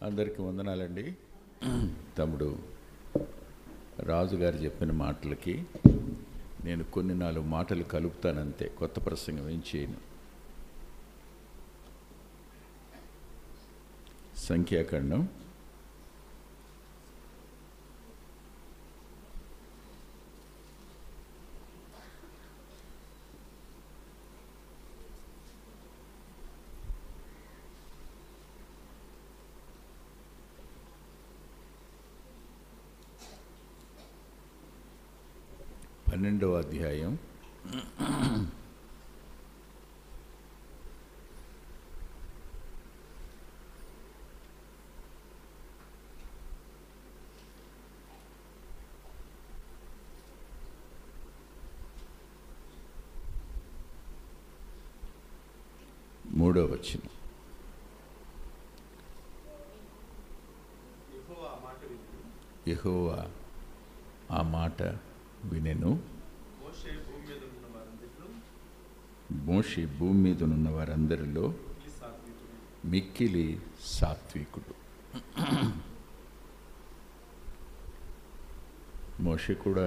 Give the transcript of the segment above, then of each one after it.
అందరికీ వందనాలండి. తమ్ముడు రాజుగారు చెప్పిన మాటలకి నేను కొన్ని 4 మాటలు కలుపుతానంతే, కొత్త ప్రసంగం ఏం చేయను. సంఖ్యాకాండం 12వ అధ్యాయం 3వ వచనం. యెహోవా ఆ మాట వినెను. మోషే భూమి మీద ఉన్న వారందరిలో మిక్కిలి సాత్వికుడు. మోషే కూడా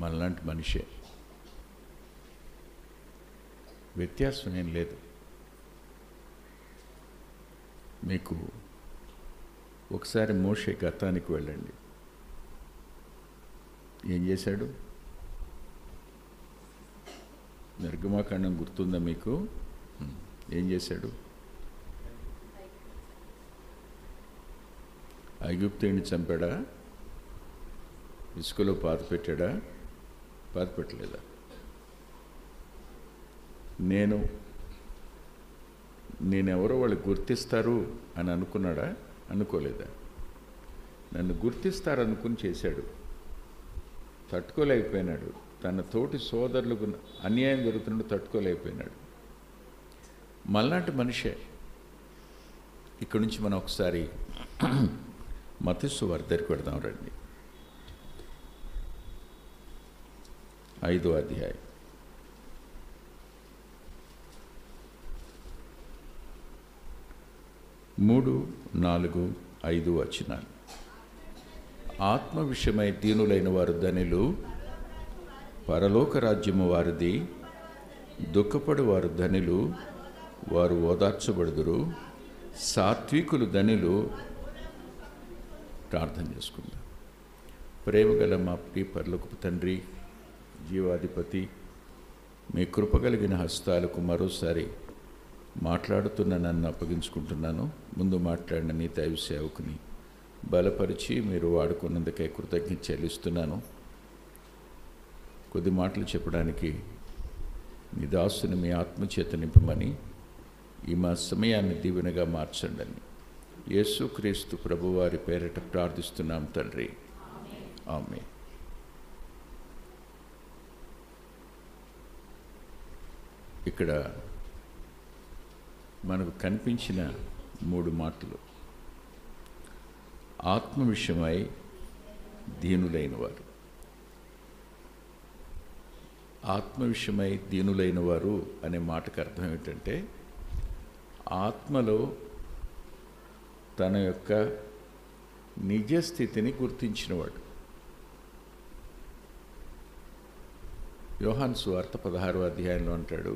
మనలాంటి మనిషే, వ్యత్యాసం ఏం లేదు. మీకు ఒకసారి మోషే గతానికి వెళ్ళండి. ఏం చేశాడు? నిర్గమాకాండం గుర్తుందా మీకు? ఏం చేశాడు? ఐగుప్తీయుని చంపాడా? ఇసుకలో పాత పెట్టాడా? పాత పెట్టలేదా? నేనెవరో వాళ్ళు గుర్తిస్తారు అని అనుకున్నాడా? అనుకోలేదా? నన్ను గుర్తిస్తారనుకుని చేశాడు. తట్టుకోలేకపోయినాడు. తన తోటి సోదరులకు అన్యాయం జరుగుతున్నట్టు తట్టుకోలేకపోయినాడు. మళ్ళాంటి మనిషే. ఇక్కడి నుంచి మనం ఒకసారి మత్తయి సువార్త దగ్గరికి వెడదాం రండి. 5వ అధ్యాయం 3, 4, 5 వచనాలు. ఆత్మ విషయమై దీనులైన వారు ధనులు, పరలోక రాజ్యము వారిది. దుఃఖపడు వారు ధనులు, వారు ఓదార్చబడుదురు. సాత్వికులు ధనులు. ప్రార్థన చేసుకుందాం. ప్రేమగల మా ప్రియ పరలోకపు తండ్రి, జీవాధిపతి, మీ కృపగలిగిన హస్తాలకు మరోసారి మాట్లాడుతున్న నన్ను అప్పగించుకుంటున్నాను. ముందు మాట్లాడిన నీ దైవ సేవకుని బలపరిచి మీరు వాడుకున్నందుకే కృతజ్ఞత చెల్లిస్తున్నాను. కొద్ది మాటలు చెప్పడానికి మీ దాసుని మీ ఆత్మచేత నింపమని, ఈ మా సమయాన్ని దీవెనగా మార్చండి అని యేసుక్రీస్తు ప్రభువారి పేరిట ప్రార్థిస్తున్నాం తండ్రి, ఆమేన్. ఇక్కడ మనకు కనిపించిన 3 మాటలు. ఆత్మ విషయమై దీనులైన వారు. ఆత్మ విషయమై దీనులైన వారు అనే మాటకు అర్థం ఏంటంటే, ఆత్మలో తన యొక్క నిజస్థితిని గుర్తించినవాడు. యోహాను సువార్త 16వ అధ్యాయంలో అంటాడు,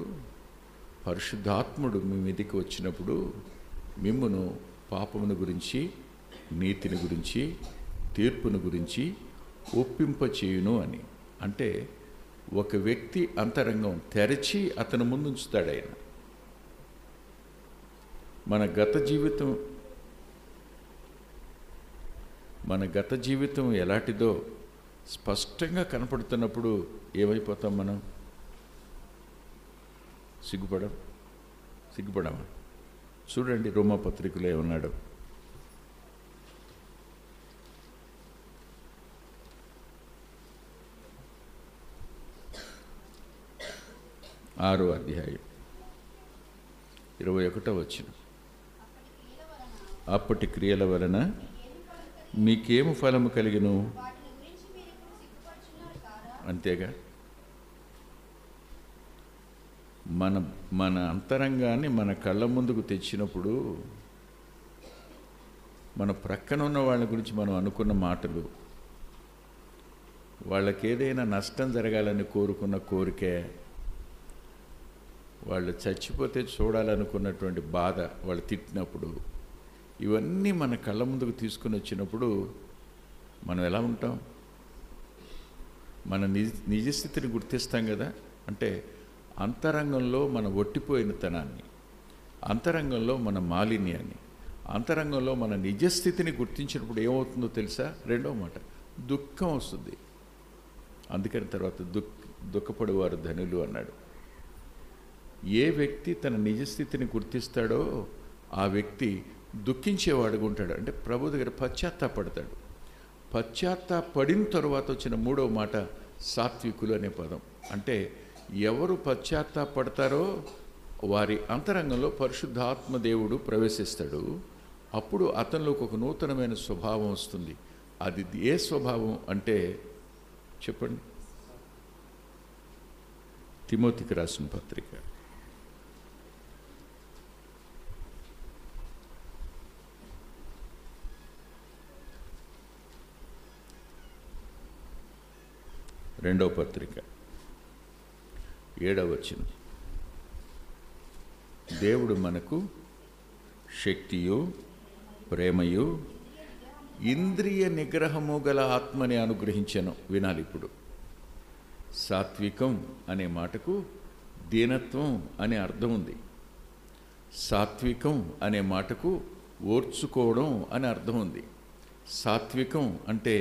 పరిశుద్ధాత్ముడు మీ మీదికి వచ్చినప్పుడు మిమ్మును పాపమును గురించి, నీతిని గురించి, తీర్పును గురించి ఒప్పింపచేయును అని. అంటే ఒక వ్యక్తి అంతరంగం తెరచి అతను ముందుంచుతాడు ఆయన. మన గత జీవితం ఎలాంటిదో స్పష్టంగా కనపడుతున్నప్పుడు ఏమైపోతాం మనం? సిగ్గుపడమా? చూడండి, రోమాపత్రికలో ఏమన్నాడు. ఆరో అధ్యాయం 21వ వచనం. అప్పటి క్రియల వలన మీకేము ఫలము కలిగిను? అంతేగా. మన అంతరంగాన్ని మన కళ్ళ ముందుకు తెచ్చినప్పుడు మన ప్రక్కన ఉన్న వాళ్ళ గురించి మనం అనుకున్న మాటలు, వాళ్ళకి ఏదైనా నష్టం జరగాలని కోరుకున్న కోరికే, వాళ్ళు చచ్చిపోతే చూడాలనుకున్నటువంటి బాధ, వాళ్ళు తిట్టినప్పుడు, ఇవన్నీ మన కళ్ళ ముందుకు తీసుకుని వచ్చినప్పుడు మనం ఎలా ఉంటాం? మన నిజస్థితిని గుర్తిస్తాం కదా. అంటే అంతరంగంలో మన ఒట్టిపోయినతనాన్ని, అంతరంగంలో మన మాలిన్యాన్ని, అంతరంగంలో మన నిజస్థితిని గుర్తించినప్పుడు ఏమవుతుందో తెలుసా? రెండో మాట, దుఃఖం వస్తుంది. అందుకని తర్వాత దుఃఖపడేవారు ధనులు అన్నాడు. ఏ వ్యక్తి తన నిజస్థితిని గుర్తిస్తాడో ఆ వ్యక్తి దుఃఖించేవాడుగా ఉంటాడు. అంటే ప్రభు దగ్గర పశ్చాత్తాపడతాడు. పశ్చాత్తాపడిన తరువాత వచ్చిన మూడవ మాట సాత్వికులు అనే పదం. అంటే ఎవరు పశ్చాత్తాపడతారో వారి అంతరంగంలో పరిశుద్ధాత్మ దేవుడు ప్రవేశిస్తాడు. అప్పుడు అతనిలోకి ఒక నూతనమైన స్వభావం వస్తుంది. అది ఏ స్వభావం అంటే చెప్పండి. తిమోతికి రాసిన పత్రిక 2వ పత్రిక 7వ వచనం. దేవుడు మనకు శక్తియు ప్రేమయు ఇంద్రియ నిగ్రహము గల ఆత్మని అనుగ్రహించెను. వినాలి ఇప్పుడు. సాత్వికం అనే మాటకు దీనత్వం అనే అర్థం ఉంది. సాత్వికం అనే మాటకు ఓర్చుకోవడం అనే అర్థం ఉంది. సాత్వికం అంటే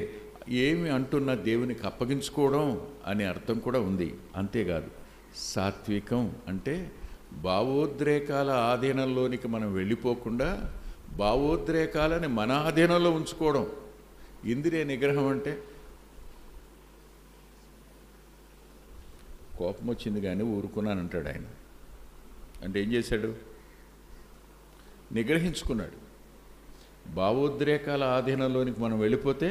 ఏమి అంటున్నా దేవునికి అప్పగించుకోవడం అనే అర్థం కూడా ఉంది. అంతేకాదు, సాత్వికం అంటే భావోద్రేకాల ఆధీనంలోనికి మనం వెళ్ళిపోకుండా భావోద్రేకాలని మన ఆధీనంలో ఉంచుకోవడం. ఇంద్రియ నిగ్రహం అంటే కోపం వచ్చింది కానీ ఊరుకున్నానంటాడు ఆయన. అంటే ఏం చేశాడు? నిగ్రహించుకున్నాడు. భావోద్రేకాల ఆధీనంలోనికి మనం వెళ్ళిపోతే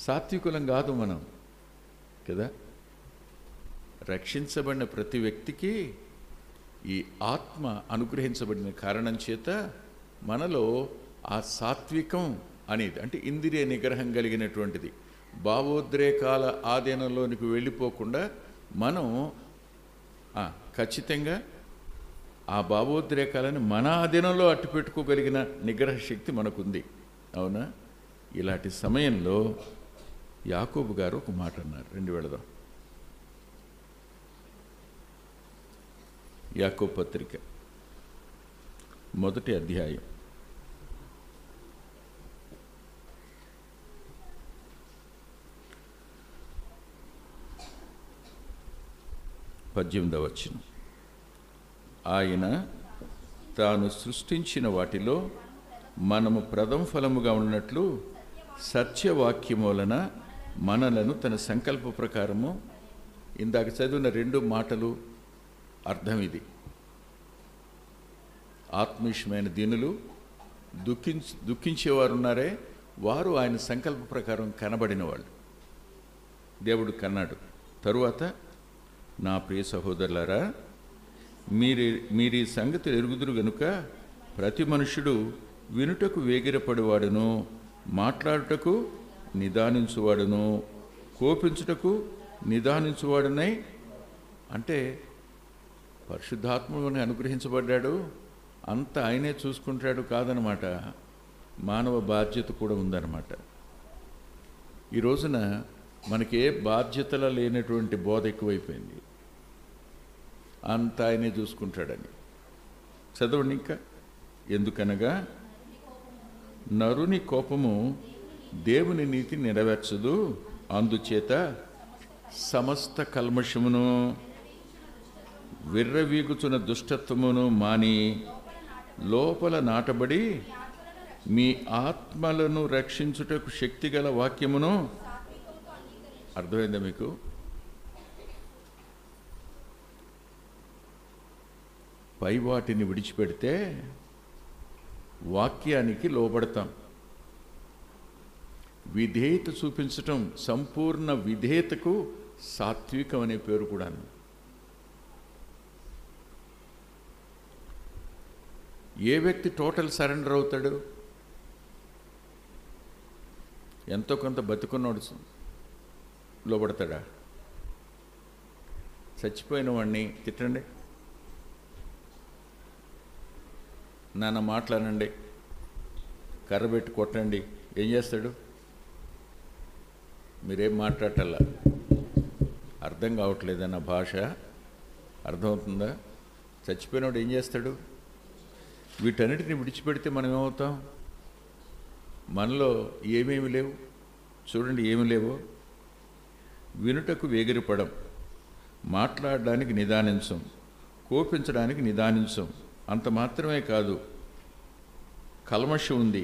సాత్వికులం కాదు మనం కదా. రక్షించబడిన ప్రతి వ్యక్తికి ఈ ఆత్మ అనుగ్రహించబడిన కారణం చేత మనలో ఆ సాత్వికం అనేది, అంటే ఇంద్రియ నిగ్రహం కలిగినటువంటిది, భావోద్రేకాల ఆధీనంలోనికి వెళ్ళిపోకుండా మనం ఖచ్చితంగా ఆ భావోద్రేకాలను మన ఆధీనంలో అట్టుపెట్టుకోగలిగిన నిగ్రహ శక్తి మనకుంది. అవునా? ఇలాంటి సమయంలో యాకోబు గారు ఒక మాట అన్నారు. రెండు వెళదాం. యాకోబు పత్రిక 1వ అధ్యాయం 18వ వచనం. ఆయన తాను సృష్టించిన వాటిలో మనము ప్రథమ ఫలముగా ఉన్నట్లు సత్యవాక్యము వలన మనలను తన సంకల్ప ప్రకారము, ఇందాక చదివిన 2 మాటలు అర్థం ఇది. ఆత్మీయమైన దీనులు దుఃఖించేవారు ఉన్నారే, వారు ఆయన సంకల్ప ప్రకారం కనబడిన వాళ్ళు. దేవుడు కన్నాడు. తరువాత, నా ప్రియ సహోదరులారా, మీరీ సంగతి ఎరుగుదురు గనుక ప్రతి మనుషుడు వినుటకు వేగిరపడివాడును, మాట్లాడుటకు నిదానించువాడును, కోపించుటకు నిదానించువాడునై. అంటే పరిశుద్ధాత్మని అనుగ్రహించబడ్డాడు, అంత ఆయనే చూసుకుంటాడు కాదనమాట. మానవ బాధ్యత కూడా ఉందన్నమాట. ఈ రోజున మనకి ఏ బాధ్యతల లేనటువంటి బోధ ఎక్కువైపోయింది. అంత ఆయనే చూసుకుంటాడని. చదవండి ఇంకా. ఎందుకనగా నరుని కోపము దేవుని నీతి నెరవేర్చదు, అందుచేత సమస్త కల్మషమును విర్రవీగుచున్న దుష్టత్వమును మాని లోపల నాటబడి మీ ఆత్మలను రక్షించుటకు శక్తిగల వాక్యమును. అర్థమైందా మీకు? పై వాటిని విడిచిపెడితే వాక్యానికి లోబడతాం. విధేయత చూపించటం, సంపూర్ణ విధేయతకు సాత్వికం అనే పేరు కూడాను. ఏ వ్యక్తి టోటల్ సరెండర్ అవుతాడు? ఎంతో కొంత బతుకున్నోడు లోబడతాడా? చచ్చిపోయిన వాడిని తిట్టండి, నాన్న మాట్లాడండి, కర్ర పెట్టి కొట్టండి, ఏం చేస్తాడు? మీరేం మాట్లాడటల్లా. అర్థం కావట్లేదన్న భాష అర్థమవుతుందా? చచ్చిపోయినోడు ఏం చేస్తాడు? వీటన్నిటిని విడిచిపెడితే మనం ఏమవుతాం? మనలో ఏమేమి లేవు చూడండి, ఏమి లేవో. వినుటకు వేగిరపడం, మాట్లాడడానికి నిదానించం, కోపించడానికి నిదానించం, అంత మాత్రమే కాదు, కల్మషం ఉంది,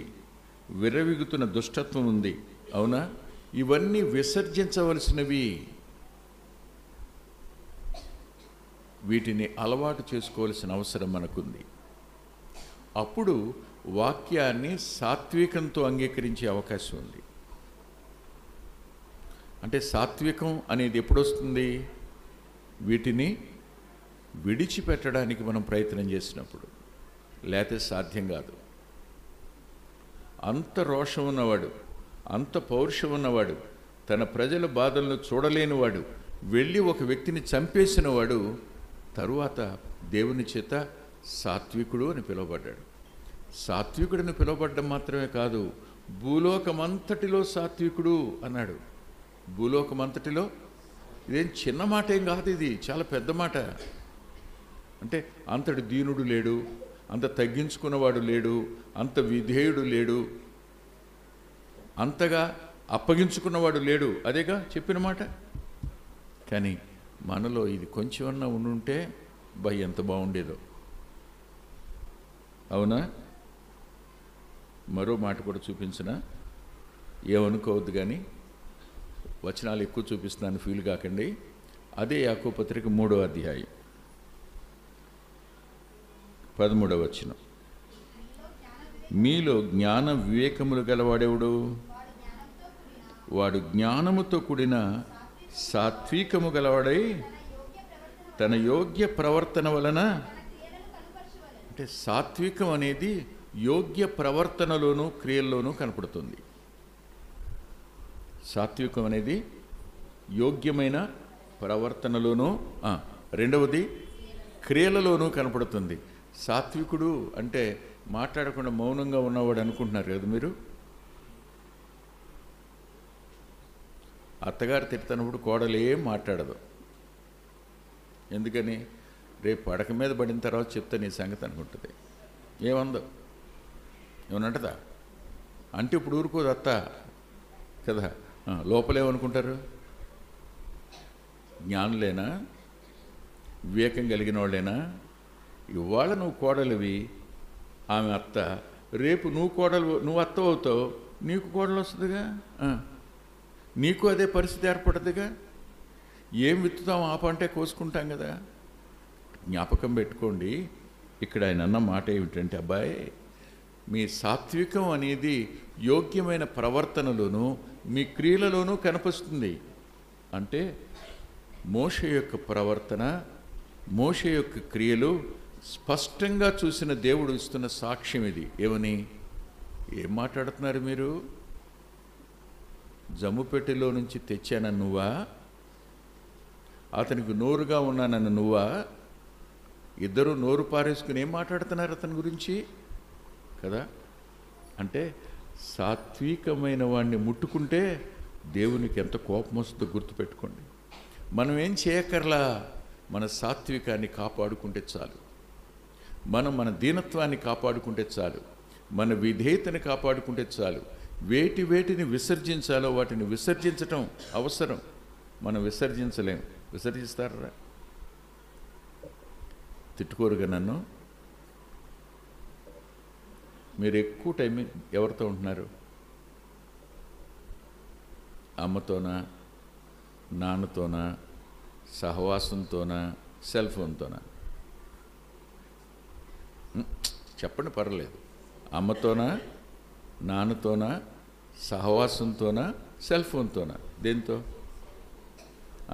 విర్రవిగుతున్న దుష్టత్వం ఉంది. అవునా? ఇవన్నీ విసర్జించవలసినవి. వీటిని అలవాటు చేసుకోవాల్సిన అవసరం మనకుంది. అప్పుడు వాక్యాన్ని సాత్వికంతో అంగీకరించే అవకాశం ఉంది. అంటే సాత్వికం అనేది ఎప్పుడొస్తుంది? వీటిని విడిచిపెట్టడానికి మనం ప్రయత్నం చేసినప్పుడు, లేకపోతే సాధ్యం కాదు. అంత రోషం ఉన్నవాడు, అంత పౌరుషం ఉన్నవాడు, తన ప్రజల బాధలను చూడలేనివాడు వెళ్ళి ఒక వ్యక్తిని చంపేసిన వాడు తరువాత దేవుని చేత సాత్వికుడు అని పిలువబడ్డాడు. సాత్వికుడిని పిలువబడ్డం మాత్రమే కాదు, భూలోకమంతటిలో సాత్వికుడు అన్నాడు. భూలోకమంతటిలో, ఇదేం చిన్న మాట ఏం కాదు, ఇది చాలా పెద్ద మాట. అంటే అంతటి దీనుడు లేడు, అంత తగ్గించుకున్నవాడు లేడు, అంత విధేయుడు లేడు, అంతగా అప్పగించుకున్నవాడు లేడు. అదేగా చెప్పిన మాట. కానీ మనలో ఇది కొంచెమన్నా ఉండుంటే ఎంత బాగుండేదో. అవునా? మరో మాట కూడా చూపించిన, ఏమనుకోవద్దు కానీ వచనాలు ఎక్కువ చూపిస్తున్నాను, ఫీల్ కాకండి. అదే యాకోబు పత్రిక 3వ అధ్యాయం 13వ వచనం. మీలో జ్ఞాన వివేకములు గలవాడెవడు? వాడు జ్ఞానముతో కూడిన సాత్వికము గలవాడై తన యోగ్య ప్రవర్తన వలన. అంటే సాత్వికం అనేది యోగ్య ప్రవర్తనలోనూ క్రియల్లోనూ కనపడుతుంది. సాత్వికం అనేది యోగ్యమైన ప్రవర్తనలోనూ, రెండవది క్రియలలోనూ కనపడుతుంది. సాత్వికుడు అంటే మాట్లాడకుండా మౌనంగా ఉన్నవాడు అనుకుంటున్నారు కదా మీరు. అత్తగారు తిడుతున్నప్పుడు కోడలు ఏం మాట్లాడదు. ఎందుకని? రేపు పడక మీద పడిన తర్వాత చెప్తే నీ సంగతి అనుకుంటుంది. ఏమందో, ఏమనంటదా? అంటే ఇప్పుడు ఊరుకోదు అత్త కదా. లోపలేమనుకుంటారు? జ్ఞానులేనా, వివేకం కలిగిన వాళ్ళేనా? ఇవాళ నువ్వు కోడలివి, ఆమె అత్త, రేపు నువ్వు అత్త అవుతావు, నీకు కోడలు వస్తుందిగా, నీకు అదే పరిస్థితి ఏర్పడుతుందిగా. ఏం విత్తుతాం ఆ పంటే కోసుకుంటాం కదా. జ్ఞాపకం పెట్టుకోండి, ఇక్కడ ఆయన అన్న మాట ఏమిటంటే, అబ్బాయి, మీ సాత్వికం అనేది యోగ్యమైన ప్రవర్తనలోనూ మీ క్రియలలోనూ కనిపిస్తుంది. అంటే మోషే యొక్క ప్రవర్తన, మోషే యొక్క క్రియలు స్పష్టంగా చూసిన దేవుడు ఇస్తున్న సాక్ష్యం ఇది. ఏమని? ఏం మాట్లాడుతున్నారు మీరు? జమ్ముపెట్టెలో నుంచి తెచ్చానని నువ్వా? అతనికి నోరుగా ఉన్నానని నువ్వా? ఇద్దరు నోరు పారేసుకుని ఏం మాట్లాడుతున్నారు అతని గురించి కదా. అంటే సాత్వికమైన వాడిని ముట్టుకుంటే దేవునికి ఎంత కోపం వస్తుందో గుర్తుపెట్టుకోండి. మనం ఏం చేయక్కర్లా, మన సాత్వికాన్ని కాపాడుకుంటే చాలు, మన దీనత్వాన్ని కాపాడుకుంటే చాలు, మన విధేయతని కాపాడుకుంటే చాలు. వేటిని విసర్జించాలో వాటిని విసర్జించటం అవసరం. మనం విసర్జించలేం. విసర్జిస్తారా? తిట్టుకోరుగా నన్ను. మీరు ఎక్కువ టైం ఎవరితో ఉంటున్నారు? అమ్మతోనా, నాన్నతోనా, సహవాసంతోనా, సెల్ ఫోన్తోనా? చెప్పండి, పర్వాలేదు. అమ్మతోనా, నాన్నతోనా, సహవాసంతోనా, సెల్ ఫోన్తోనా? దేంతో?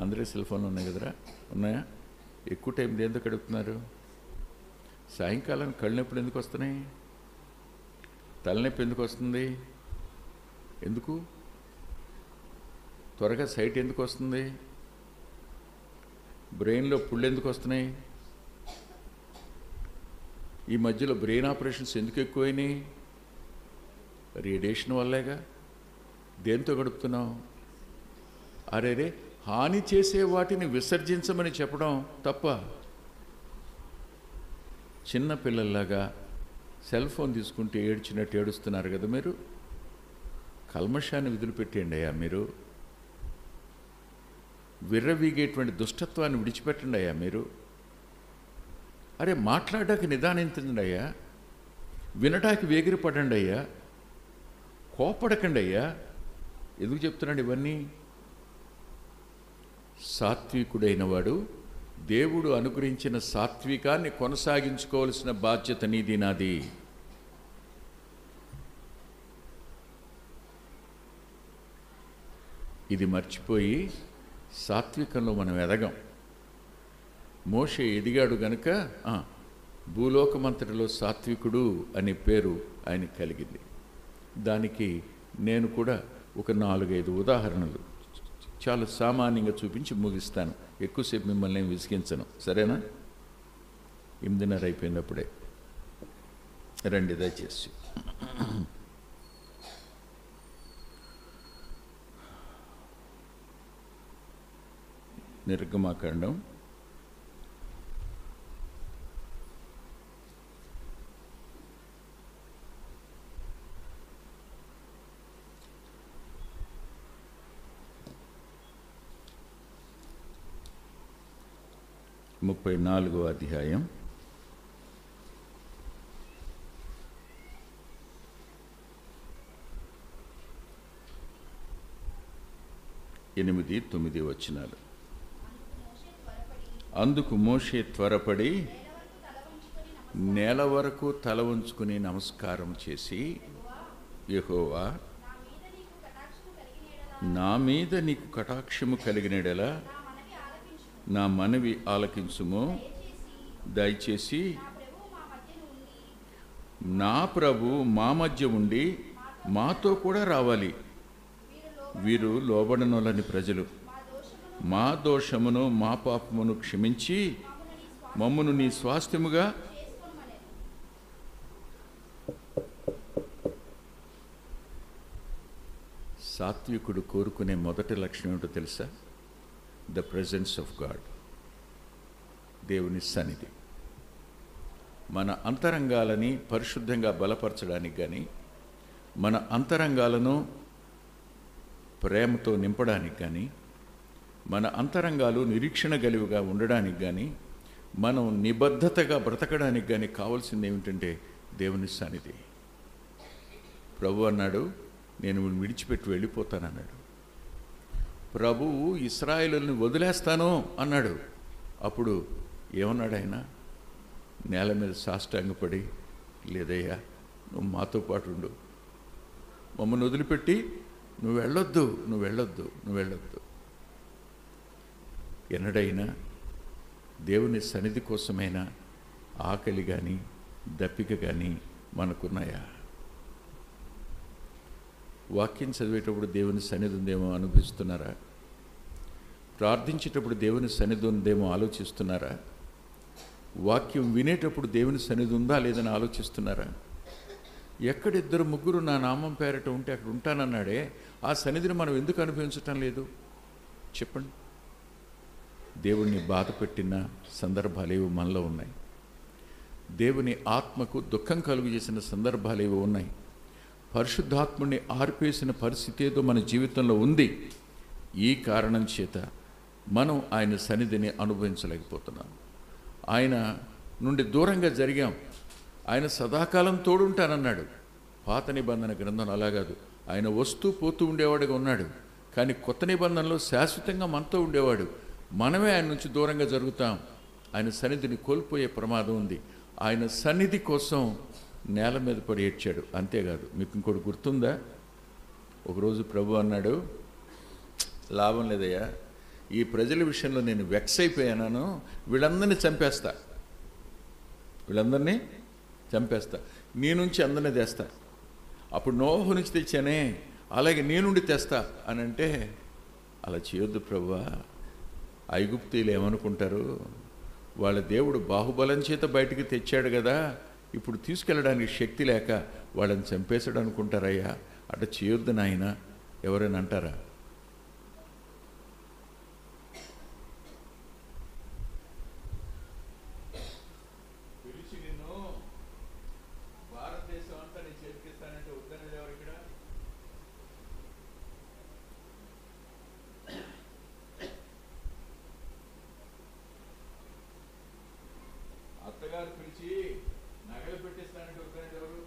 అందరూ సెల్ ఫోన్లు ఉన్నాయి కదరా, ఉన్నాయా? ఎక్కువ టైం దేంతో గడుపుతున్నారు? సాయంకాలం కళ్ళు నొప్పులు ఎందుకు వస్తున్నాయి? తలనొప్పి ఎందుకు వస్తుంది? ఎందుకు? త్వరగా సైట్ ఎందుకు వస్తుంది? బ్రెయిన్లో పుళ్ళు ఎందుకు వస్తున్నాయి? ఈ మధ్యలో బ్రెయిన్ ఆపరేషన్స్ ఎందుకు ఎక్కువైనాయి? రేడియేషన్ వల్లేగా. దేంతో గడుపుతున్నాం? అరేరే, హాని చేసే వాటిని విసర్జించమని చెప్పడం తప్ప. చిన్న పిల్లల్లాగా సెల్ ఫోన్ తీసుకుంటే ఏడ్చినట్టు ఏడుస్తున్నారు కదా మీరు. కల్మషాన్ని వదిలిపెట్టేయండి అయ్యా. మీరు విర్రవీగేటువంటి దుష్టత్వాన్ని విడిచిపెట్టండి అయ్యా. మీరు అరే మాట్లాడడానికి నిదానించండి అయ్యా. వినటానికి వేగిరపడండి అయ్యా. కోపడకండి అయ్యా. ఎందుకు చెప్తున్నాడు ఇవన్నీ? సాత్వికుడైన వాడు దేవుడు అనుగ్రహించిన సాత్వికాన్ని కొనసాగించుకోవాల్సిన బాధ్యత నీది, నాది. ఇది మర్చిపోయి సాత్వికంలో మనం ఎదగం. మోషే ఎదిగాడు గనుక భూలోకమంతటిలో సాత్వికుడు అనే పేరు ఆయనకి కలిగింది. దానికి నేను కూడా ఒక 4-5 ఉదాహరణలు చాలా సామాన్యంగా చూపించి ముగిస్తాను. ఎక్కువసేపు మిమ్మల్ని ఏం విసిగించను, సరేనా? 8:30 అయిపోయినప్పుడే రండి దయచేసి. నిర్గమాకాండం 34వ అధ్యాయం 8-9 వచనాలు. అందుకు మోషే త్వరపడి నేల వరకు తల ఉంచుకుని నమస్కారం చేసి, యెహోవా, నా మీద నీకు కటాక్షము కలిగినడెలా నా మనవి ఆలకించుము. దయచేసి నా ప్రభు మా మధ్య ఉండి మాతో కూడా రావాలి. వీరు లోబడనోలని ప్రజలు. మా దోషమును మా పాపమును క్షమించి మమ్మును నీ స్వాస్థ్యముగా. సాత్వికుడు కోరుకునే మొదటి లక్షణం ఏంటో తెలుసా? ద ప్రెజెన్స్ ఆఫ్ గాడ్, దేవుని సన్నిధి. మన అంతరంగాలని పరిశుద్ధంగా బలపరచడానికి కానీ, మన అంతరంగాలను ప్రేమతో నింపడానికి కానీ, మన అంతరంగాలు నిరీక్షణ గలివిగా ఉండడానికి కానీ, మనం నిబద్ధతగా బ్రతకడానికి కానీ కావాల్సింది ఏమిటంటే దేవుని సన్నిధి. ప్రభు అన్నాడు, నేను విడిచిపెట్టి వెళ్ళిపోతానన్నాడు. ప్రభువు ఇశ్రాయేలుని వదిలేస్తాను అన్నాడు. అప్పుడు ఏమన్నాడు ఆయన? నేల మీద సాష్టాంగపడి, లేదయ్యా, నువ్వు మాతో పాటు ఉండు, మమ్మల్ని వదిలిపెట్టి నువ్వు వెళ్ళొద్దు, నువ్వు వెళ్ళొద్దు, నువ్వు వెళ్ళొద్దు. ఎన్నడైనా దేవుని సన్నిధి కోసమైనా ఆకలి కానీ దప్పిక కానీ మనకున్నాయా? వాక్యం చదివేటప్పుడు దేవుని సన్నిధి ఉందేమో అనిపిస్తున్నారా? ప్రార్థించేటప్పుడు దేవుని సన్నిధి ఉందేమో ఆలోచిస్తున్నారా? వాక్యం వినేటప్పుడు దేవుని సన్నిధి ఉందా లేదని ఆలోచిస్తున్నారా? ఎక్కడిద్దరు ముగ్గురు నా నామం పేరట ఉంటే అక్కడ ఉంటానన్నాడే, ఆ సన్నిధిని మనం ఎందుకు అనుభవించటం లేదు చెప్పండి? దేవుణ్ణి బాధ పెట్టిన సందర్భాలు ఏవో మనలో ఉన్నాయి. దేవుని ఆత్మకు దుఃఖం కలుగు చేసిన సందర్భాలు ఏవో ఉన్నాయి. పరిశుద్ధాత్ముడిని ఆర్పేసిన పరిస్థితి ఏదో మన జీవితంలో ఉంది. ఈ కారణం చేత మనం ఆయన సన్నిధిని అనుభవించలేకపోతున్నాం. ఆయన నుండి దూరంగా జరిగాం. ఆయన సదాకాలం తోడుంటానన్నాడు. పాత నిబంధన గ్రంథం అలా కాదు, ఆయన వస్తూ పోతూ ఉండేవాడుగా ఉన్నాడు. కానీ కొత్త నిబంధనలో శాశ్వతంగా మనతో ఉండేవాడు. మనమే ఆయన నుంచి దూరంగా జరుగుతాం. ఆయన సన్నిధిని కోల్పోయే ప్రమాదం ఉంది. ఆయన సన్నిధి కోసం నేల మీద పడి ఏడ్చాడు. అంతేకాదు, మీకు ఇంకోటి గుర్తుందా? ఒకరోజు ప్రభు అన్నాడు, లాభం లేదయ్యా, ఈ ప్రజల విషయంలో నేను వెక్స్ అయిపోయాను, వీళ్ళందరినీ చంపేస్తా, వీళ్ళందరినీ చంపేస్తా, నీ నుంచి అందరినీ తెస్తా. అప్పుడు నోహు నుంచి తెచ్చానే, అలాగే నీ నుండి తెస్తా అని అంటే అలా చేయొద్దు ప్రభువా. ఐగుప్తీయులు ఏమనుకుంటారు, వాళ్ళ దేవుడు బాహుబలం చేత బయటికి తెచ్చాడు కదా, ఇప్పుడు తీసుకెళ్ళడానికి శక్తి లేక వాళ్ళని చంపేశాడు అనుకుంటారయ్యా. అట్లా చేయొద్దు నాయన ఎవరైనా అంటారా? పిలిచి నిన్ను భారతదేశం అంతా నేను చేతికిస్తానంటే వద్దనేది ఎవరు ఇక్కడ? అత్తగారు పిలిచి నగలు పెట్టిస్తానంటే వద్దనేది ఎవరు?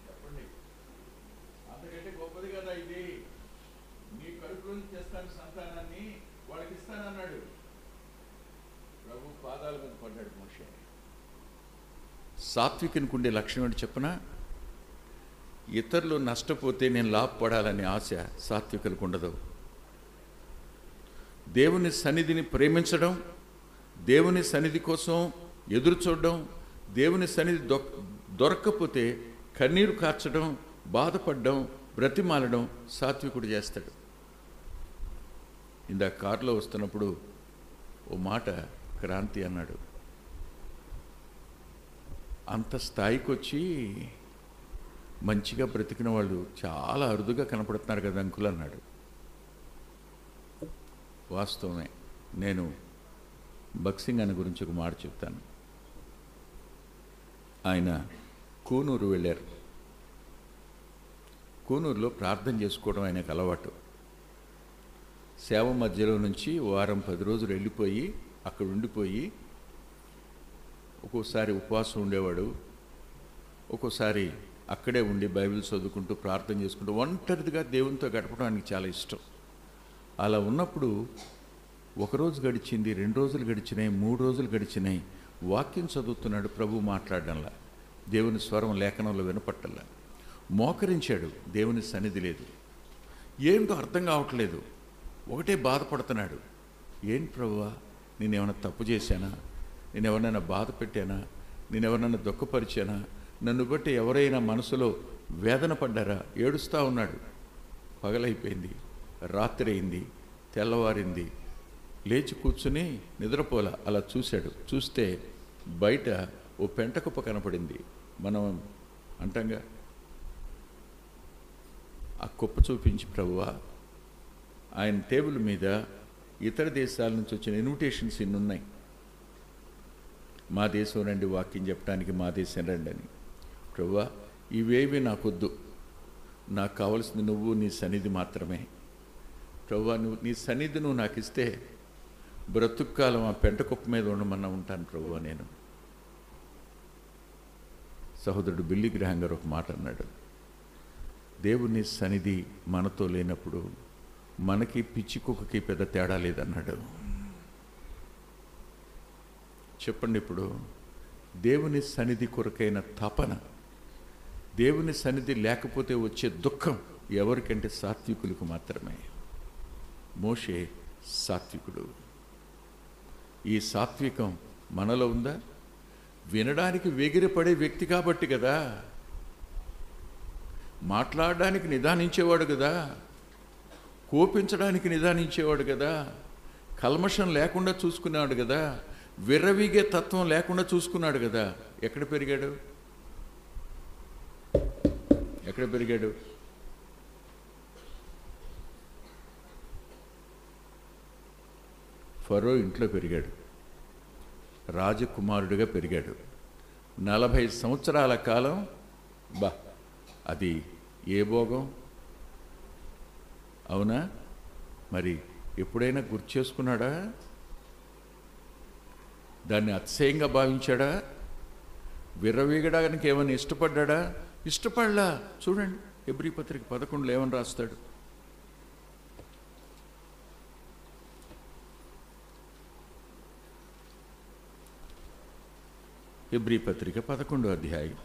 చెప్పండి. అంతకంటే గొప్పది కదా ఇది. నీ కడుపులో నుంచి తెస్తాను సంతానాన్ని, వాళ్ళకి ఇస్తానన్నాడు. ప్రభు పాదాల మీద పడ్డాడు మోషే. సాత్వికునికి ఉండే లక్షణం ఏంటి చెప్పనా? ఇతరులు నష్టపోతే నేను లాభపడాలనే ఆశ సాత్వికులకు ఉండదు. దేవుని సన్నిధిని ప్రేమించడం, దేవుని సన్నిధి కోసం ఎదురు చూడడం, దేవుని సన్నిధి దొరక్కపోతే కన్నీరు కార్చడం, బాధపడడం, బ్రతిమాలడం సాత్వికుడు చేస్తాడు. ఇందాక కారులో వస్తున్నప్పుడు ఓ మాట క్రాంతి అన్నాడు. అంత స్థాయికి వచ్చి మంచిగా బ్రతికిన వాళ్ళు చాలా అరుదుగా కనపడుతున్నారు కదా అంకుల్ అన్నాడు. వాస్తవమే. నేను బక్సింగ్ అన్న గురించి ఒక మాట చెప్తాను. ఆయన కూనూరు వెళ్ళారు. కూనూరులో ప్రార్థన చేసుకోవడం ఆయనకు అలవాటు. సేవ మధ్యలో నుంచి వారం 10 రోజులు వెళ్ళిపోయి అక్కడ ఉండిపోయి ఒక్కోసారి ఉపవాసం ఉండేవాడు, ఒక్కోసారి అక్కడే ఉండి బైబిల్ చదువుకుంటూ ప్రార్థన చేసుకుంటూ ఒంటరిగా దేవునితో గడపడం ఆయనకి చాలా ఇష్టం. అలా ఉన్నప్పుడు ఒకరోజు గడిచింది, 2 రోజులు గడిచినాయి, 3 రోజులు గడిచినాయి. వాక్యం చదువుతున్నాడు, ప్రభు మాట్లాడడంలా, దేవుని స్వరం లేఖనంలో వినపట్టల్లా. మోకరించాడు, దేవుని సన్నిధి లేదు. ఏంటో అర్థం కావట్లేదు, ఒకటే బాధపడుతున్నాడు. ఏంటి ప్రభువా, నేనేమైనా తప్పు చేశానా? నేను ఎవరినైనా బాధ పెట్టానా? నేను ఎవరినైనా దుఃఖపరిచానా? నన్ను బట్టి ఎవరైనా మనసులో వేదన పడ్డారా? ఏడుస్తూ ఉన్నాడు. పగలైపోయింది, రాత్రి అయింది, తెల్లవారింది. లేచి కూర్చుని నిద్రపోలా. అలా చూశాడు. చూస్తే బయట ఓ పెంటకుప్ప కనపడింది. మనం అంటంగా ఆ కుప్ప చూపించి, ప్రభువా, ఆయన టేబుల్ మీద ఇతర దేశాల నుంచి వచ్చిన ఇన్విటేషన్స్ ఇన్ని ఉన్నాయి. మా దేశం రండి, వాక్యం చెప్పడానికి మా దేశం రండి అని. ప్రభువా, ఇవేవి నాకొద్దు, నాకు కావాల్సింది నువ్వు, నీ సన్నిధి మాత్రమే. ప్రభువా, నువ్వు నీ సన్నిధి నువ్వు నాకు ఇస్తే బ్రతుక్కాలం ఆ పెంటకుప్ప మీద ఉండమన్నా ఉంటాను ప్రభువా నేను. సహోదరుడు బిల్లీ గ్రహాం గారు ఒక మాట అన్నాడు, దేవుని సన్నిధి మనతో లేనప్పుడు మనకి పిచ్చి కుక్కకి పెద్ద తేడా లేదన్నాడు. చెప్పండి, ఇప్పుడు దేవుని సన్నిధి కొరకైన తపన, దేవుని సన్నిధి లేకపోతే వచ్చే దుఃఖం ఎవరికంటే సాత్వికులకు మాత్రమే. మోషే సాత్వికుడు. ఈ సాత్వికం మనలో ఉందా? వినడానికి వేగిరపడే వ్యక్తి కాబట్టి కదా, మాట్లాడడానికి నిదానించేవాడు కదా, కోపించడానికి నిదానించేవాడు కదా, కల్మషం లేకుండా చూసుకున్నాడు కదా, విర్రవీగే తత్వం లేకుండా చూసుకున్నాడు కదా. ఎక్కడ పెరిగాడు? ఎక్కడ పెరిగాడు? ఫరో ఇంట్లో పెరిగాడు, రాజకుమారుడిగా పెరిగాడు. 40 సంవత్సరాల కాలం. అది ఏ భోగం? అవునా? మరి ఎప్పుడైనా గుర్తు చేసుకున్నాడా? దాన్ని అతిశయంగా భావించాడా? విర్రవీగడానికి ఏమైనా ఇష్టపడ్డా? ఇష్టపడలా. చూడండి, హెబ్రీ పత్రిక 11లో ఏమని రాస్తాడు? హెబ్రీ పత్రిక 11వ అధ్యాయం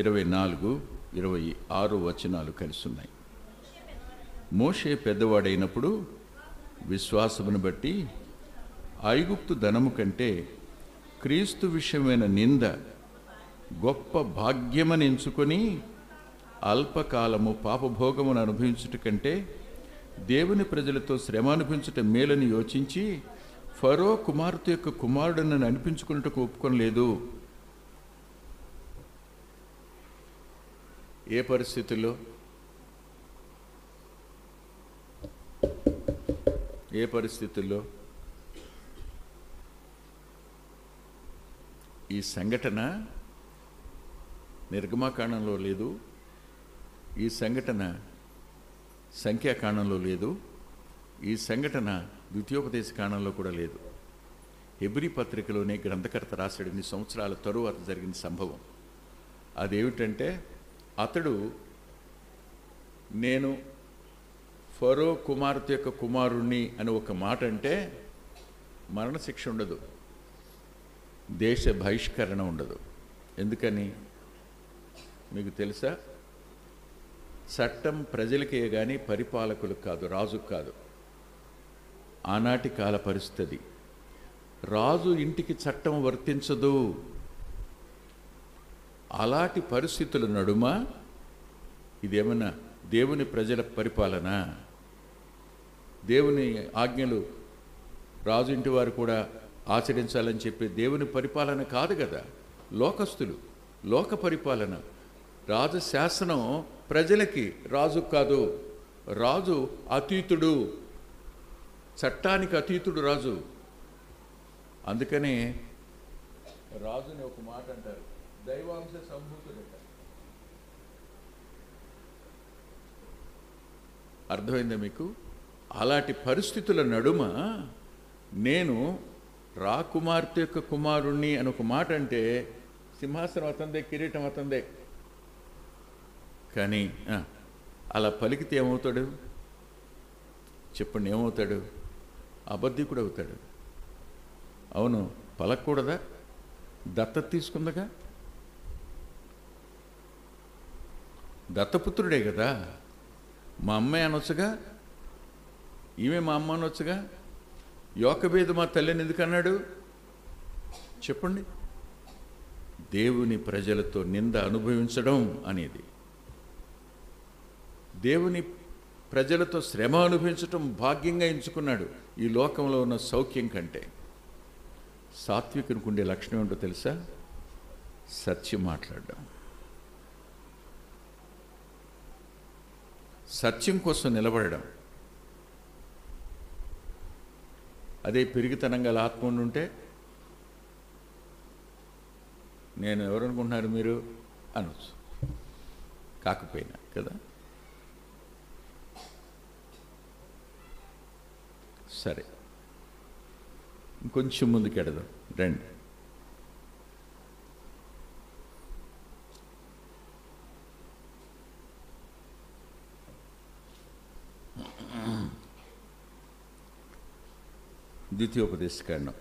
24, 26 వచనాలు కలిసి ఉన్నాయి. మోషే పెద్దవాడైనప్పుడు విశ్వాసమును బట్టి ఐగుప్తు ధనము కంటే క్రీస్తు విషయమైన నింద గొప్ప భాగ్యమని ఎంచుకొని అల్పకాలము పాపభోగమును అనుభవించుట కంటే దేవుని ప్రజలతో శ్రమ అనిపించుట మేలని యోచించి ఫరో కుమార్తె యొక్క కుమారుడు నన్ను అనిపించుకున్నట్టుకు ఒప్పుకొనలేదు. ఏ పరిస్థితుల్లో ఈ సంఘటన నిర్గమాకాండంలో లేదు, ఈ సంఘటన సంఖ్యాకాండంలో లేదు, ఈ సంఘటన ద్వితీయోపదేశ కాండంలో కూడా లేదు. హెబ్రీ పత్రికలోనే గ్రంథకర్త రాశాడు 8 సంవత్సరాల తరువాత జరిగిన సంభవం. అదేమిటంటే, అతడు నేను ఫరో కుమార్తె యొక్క కుమారుణ్ణి అని ఒక మాట అంటే మరణశిక్ష ఉండదు, దేశ బహిష్కరణ ఉండదు. ఎందుకని మీకు తెలుసా? చట్టం ప్రజలకే కానీ పరిపాలకులకు కాదు, రాజుకు కాదు. ఆనాటి కాల పరిస్థితి. రాజు ఇంటికి చట్టం వర్తించదు. అలాంటి పరిస్థితుల నడుమ ఇదేమన్నా దేవుని ప్రజల పరిపాలన? దేవుని ఆజ్ఞలు రాజు ఇంటి వారు కూడా ఆచరించాలని చెప్పి దేవుని పరిపాలన కాదు కదా. లోకస్తులు, లోక పరిపాలన. రాజు శాసనం ప్రజలకి, రాజు కాదు. రాజు అతీతుడు, చట్టానికి అతీతుడు రాజు. అందుకనే రాజుని ఒక మాట అంటారు, దైవాంశ సంభూతుడు. అర్థమైందా మీకు? అలాంటి పరిస్థితుల నడుమ నేను రాకుమార్తె యొక్క కుమారుణ్ణి అని ఒక మాట అంటే సింహాసనం అతందే, కిరీటం అతందే. కానీ అలా పలికితే ఏమవుతాడు చెప్పండి? ఏమవుతాడు? అబద్ధికుడు అవుతాడు. అవును, పలకూడదా? దత్తత తీసుకుందగా, దత్తపుత్రుడే కదా. మా అమ్మాయి అనొచ్చుగా, ఈమె మా అమ్మ అనొచ్చుగా. యోకబేదు మా తల్లిని ఎందుకు అన్నాడు చెప్పండి? దేవుని ప్రజలతో నింద అనుభవించడం అనేది, దేవుని ప్రజలతో శ్రమ అనుభవించడం భాగ్యంగా ఎంచుకున్నాడు. ఈ లోకంలో ఉన్న సౌఖ్యం కంటే సాత్వికునికి ఉండే లక్షణం ఏంటో తెలుసా? సత్యం మాట్లాడడం, సత్యం కోసం నిలబడడం. అదే పెరిగితనంగా ఆత్మ ఉంటే నేను ఎవరనుకుంటున్నారు మీరు అనొచ్చు, కాకపోయినా కదా. సరే, ఇంకొంచెం ముందుకెడదాం రండి. ద్వితీయోపదేశకాండం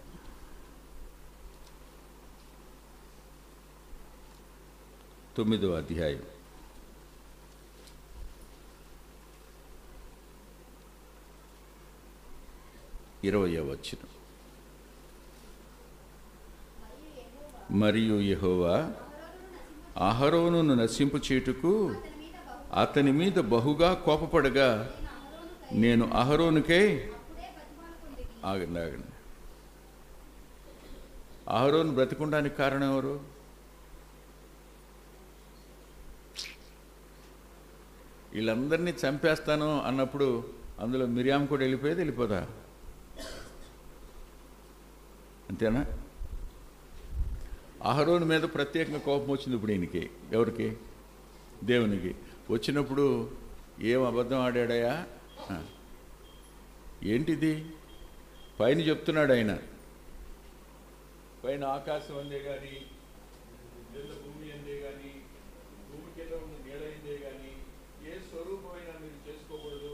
9వ అధ్యాయం 20వ వచనం. మరియు యెహోవా అహరోనును నశింపు చేయుటకు అతని మీద బహుగా కోపపడగా నేను అహరోనుకై ఆగండి. అహరోను బ్రతికుండానికి కారణం ఎవరు? వీళ్ళందరినీ చంపేస్తాను అన్నప్పుడు అందులో మిరియాం కూడా వెళ్ళిపోదా? అంతేనా? అహరోను మీద ప్రత్యేకంగా కోపం వచ్చింది ఇప్పుడు ఈయనకి. ఎవరికి? దేవునికి. వచ్చినప్పుడు ఏం అబద్ధం ఆడాడయా? ఏంటిది? పైన చెప్తున్నాడు ఆయన, పైన ఆకాశం అందే కానీ, భూమి అందే కానీ, భూమి కింద ఉన్న నీడ అందే కానీ ఏ స్వరూపమైనా మీరు చేసుకోకూడదు,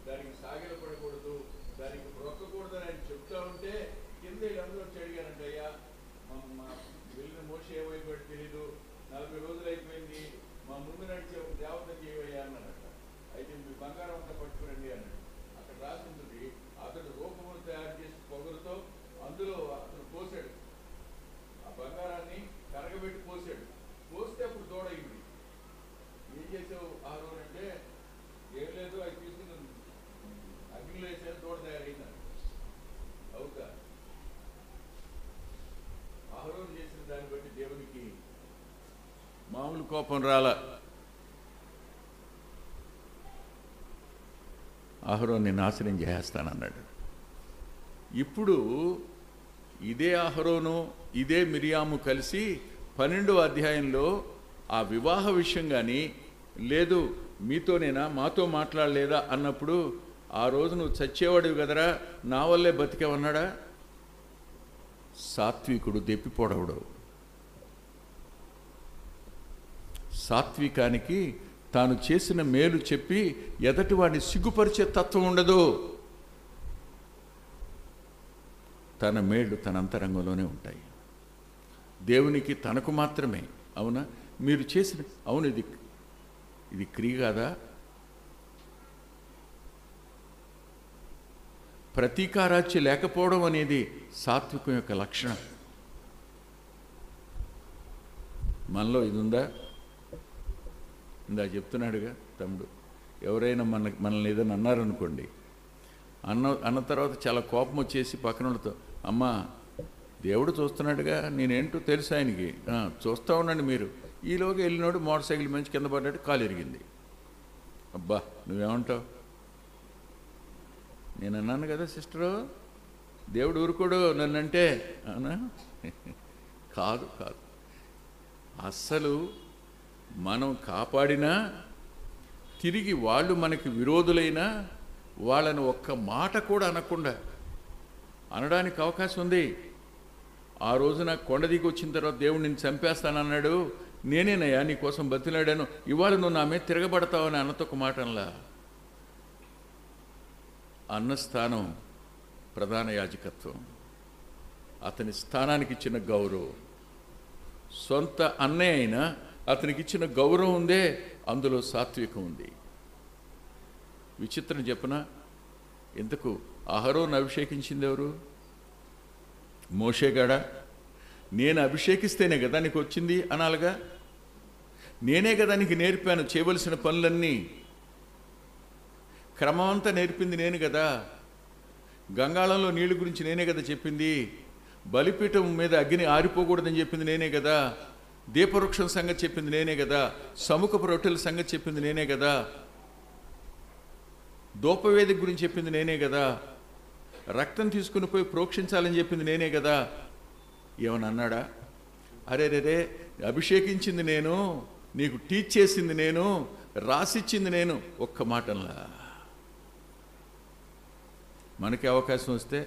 దానికి సాగిలపడకూడదు, దానికి బ్రొక్కకూడదు అని ఆయన చెప్తా ఉంటే కింద వీళ్ళందరూ వచ్చి అడిగానంటయ్యా, మా వెళ్ళిన మోషే ఏమైపోయాడు తెలీదు, 40 రోజులు అయిపోయింది, మా ముందు నడిచే ఒక దేవతకి ఏవయ్యా అన్నాడట. అయితే మీ బంగారం అంతా పట్టుకురండి అన్నాడు. అక్కడ రాసింది, అతడు రూపమును తయారు చేసి పొగరుతో అందులో అతను పోసాడు, ఆ బంగారాన్ని కరగబెట్టి పోసాడు. మామూలు కోపం రాలా. అహరోన్ని నాశనం చేస్తానన్నాడు. ఇప్పుడు ఇదే అహరోను ఇదే మిరియాము కలిసి 12వ అధ్యాయంలో ఆ వివాహ విషయం కానీ, లేదు మీతోనేనా మాతో మాట్లాడలేదా అన్నప్పుడు, ఆ రోజు నువ్వు చచ్చేవాడివి కదరా, నా వల్లే బతికేవన్నాడా? సాత్వికుడు దెప్పిపోడవుడు. సాత్వికానికి తాను చేసిన మేలు చెప్పి ఎదటి వాడిని సిగ్గుపరిచే తత్వం ఉండదు. తన మేళ్ళు తన అంతరంగంలోనే ఉంటాయి. దేవునికి తనకు మాత్రమే. అవునా? మీరు చేసిన అవును ఇది క్రియ కాదా? ప్రతీకారాచ్య లేకపోవడం అనేది సాత్వికం యొక్క లక్షణం. మనలో ఇది ఉందా? ఇందా చెప్తున్నాడుగా తమ్ముడు, ఎవరైనా మనల్ని ఏదైనా అన్నారనుకోండి, అన్న తర్వాత చాలా కోపం వచ్చేసి పక్కనతో, అమ్మా దేవుడు చూస్తున్నాడుగా, నేనేంటో తెలుసు ఆయనకి, చూస్తూ ఉండండి మీరు. ఈలోగా వెళ్ళినోడు మోటార్ సైకిల్ మంచి కింద పడ్డాడు, కాలు ఇరిగింది. అబ్బా నువ్వేమంటావు? నేను అన్నాను కదా సిస్టరు, దేవుడు ఊరుకోడు నన్నంటే. అవునా? కాదు కాదు. అస్సలు మనం కాపాడినా తిరిగి వాళ్ళు మనకి విరోధులైనా వాళ్ళని ఒక్క మాట కూడా అనకుండా అనడానికి అవకాశం ఉంది. ఆ రోజున కొండ దిగి వచ్చిన తర్వాత దేవుడు నిన్ను చంపేస్తానన్నాడు, నేనేనయ్యా నీ కోసం బతిలాడాను, ఇవాళ నువ్వు నా మీద తిరగబడతావని అన్నతో ఒక మాట అనలా. అన్న స్థానం ప్రధాన యాజకత్వం, అతని స్థానానికి ఇచ్చిన గౌరవం. సొంత అన్నయ్య అయినా అతనికి ఇచ్చిన గౌరవం ఉందే, అందులో సాత్వికం ఉంది. విచిత్రం చెప్పనా? ఎందుకు అహరోను అభిషేకించింది ఎవరు? మోషేగాడా? నేను అభిషేకిస్తేనే కదా నీకు వచ్చింది అనాలిగా. నేనే కదా నీకు నేర్పాను చేయవలసిన పనులన్నీ. క్రమం అంతా నేర్పింది నేను కదా. గంగాళంలో నీళ్ళ గురించి నేనే కదా చెప్పింది. బలిపీఠం మీద అగ్ని ఆరిపోకూడదని చెప్పింది నేనే కదా. దీపవృక్షం సంగతి చెప్పింది నేనే కదా. సముఖపు రొట్టెల సంగతి చెప్పింది నేనే కదా. దూపవేదిక గురించి చెప్పింది నేనే కదా. రక్తం తీసుకుని పోయి ప్రోక్షించాలని చెప్పింది నేనే కదా. ఏమని అన్నాడా? అరే రే, అభిషేకించింది నేను, నీకు టీచ్ చేసింది నేను, రాసిచ్చింది నేను. ఒక్క మాటలా మనకి అవకాశం వస్తే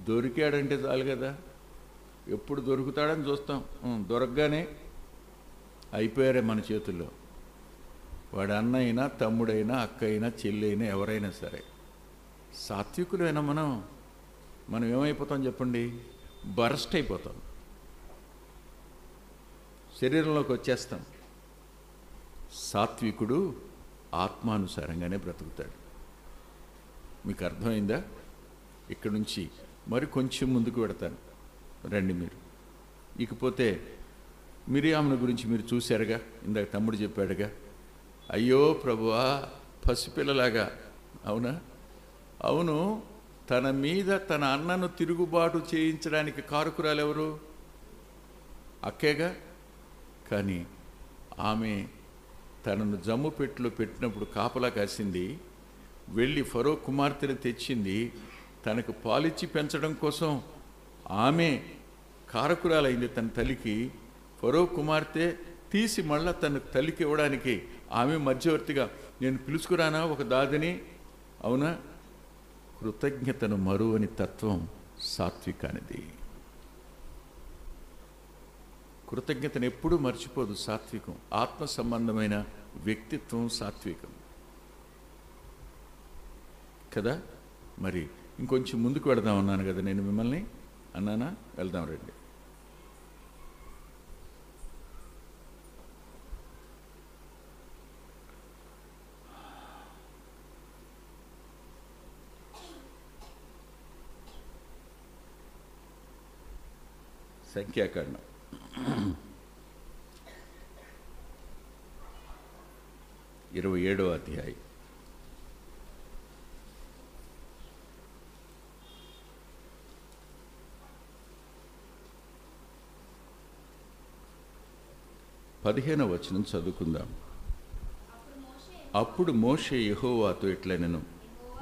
దొరికాడంటే చాలు కదా. ఎప్పుడు దొరుకుతాడని చూస్తాం. దొరకగానే అయిపోయారే మన చేతుల్లో. వాడు అన్న అయినా, తమ్ముడైనా, అక్క అయినా, చెల్లి అయినా, ఎవరైనా సరే. సాత్వికులైనా మనం ఏమైపోతాం చెప్పండి? బరస్ట్ అయిపోతాం, శరీరంలోకి వచ్చేస్తాం. సాత్వికుడు ఆత్మానుసారంగానే బ్రతుకుతాడు. మీకు అర్థమైందా? ఇక్కడి నుంచి మరి కొంచెం ముందుకు పెడతాను, రండి మీరు. ఇకపోతే మిరియామును గురించి మీరు చూశారుగా, ఇందాక తమ్ముడు చెప్పాడుగా. అయ్యో ప్రభువా, పసిపిల్లలాగా. అవునా? అవును. తన మీద తన అన్నను తిరుగుబాటు చేయించడానికి కారకురాలు ఎవరు? అక్కేగా. కానీ ఆమె తనను జమ్ము పెట్టిలో పెట్టినప్పుడు కాపలా కాసింది. వెళ్ళి ఫరో కుమార్తెను తెచ్చింది. తనకు పాలిచ్చి పెంచడం కోసం ఆమె కారకురాలైంది తన తల్లికి. ఫరో కుమార్తె తీసి మళ్ళా తన తల్లికి ఇవ్వడానికి ఆమె మధ్యవర్తిగా, నేను పిలుచుకురానా ఒక దాదిని? అవునా? కృతజ్ఞతను మరువని తత్వం సాత్వికానిది. కృతజ్ఞతను ఎప్పుడూ మర్చిపోదు సాత్వికం. ఆత్మ సంబంధమైన వ్యక్తిత్వం సాత్వికం కదా. మరి ఇంకొంచెం ముందుకు వెళదాం అన్నాను కదా నేను మిమ్మల్ని. అన్నానా? వెళ్దాం రండి. సంఖ్యాకాండం 27వ అధ్యాయం. 15వ వచనం చదువుకుందాం. అప్పుడు మోషే యెహోవాతో ఇట్లనెను,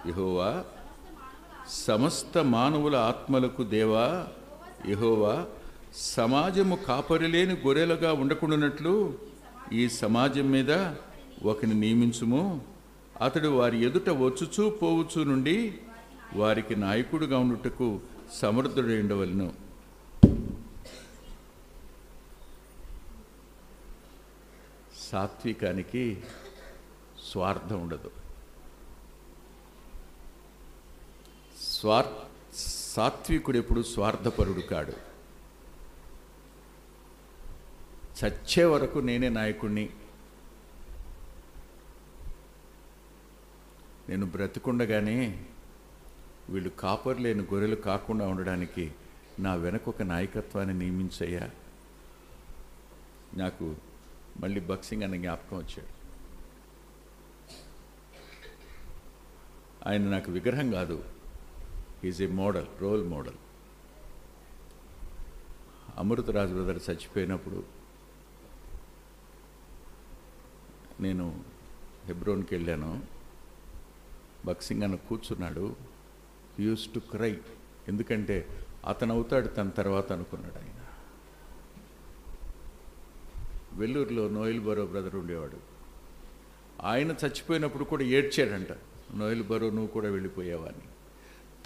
యెహోవా, సమస్త మానవుల ఆత్మలకు దేవా యెహోవా, సమాజము కాపరిలేని గొర్రెలుగా ఉండకుండానట్లు ఈ సమాజం మీద ఒకని నియమించుము. అతడు వారి ఎదుట వచ్చుచూ పోవచ్చు నుండి వారికి నాయకుడుగా ఉండుటకు సమర్థుడై ఉండవలెను. సాత్వికానికి స్వార్థం ఉండదు. సాత్వికుడు ఎప్పుడు స్వార్థపరుడు కాడు. చచ్చే వరకు నేనే నాయకుడిని, నేను బ్రతికుండగానే వీళ్ళు కాపర్లేని గొర్రెలు కాకుండా ఉండడానికి నా వెనక ఒక నాయకత్వాన్ని నియమించయ్యా. నాకు మళ్ళీ బక్సింగ్ అన్న జ్ఞాపకం వచ్చాడు. ఆయన నాకు విగ్రహం కాదు, is a model, role model. Amrutharaju brother చచ్చిపోయినప్పుడు నేను హెబ్రోన్కి వెళ్ళాను. బక్సింగ్ అన్న కూర్చున్నాడు. Use to cry. ఎందుకంటే అతను అవుతాడు తన తర్వాత అనుకున్నాడు ఆయన. వెల్లూరులో నోయల్ బరో బ్రదర్ ఉండేవాడు. ఆయన చచ్చిపోయినప్పుడు కూడా ఏడ్చాడంట, నోయల్ బరో నువ్వు కూడా వెళ్ళిపోయావని.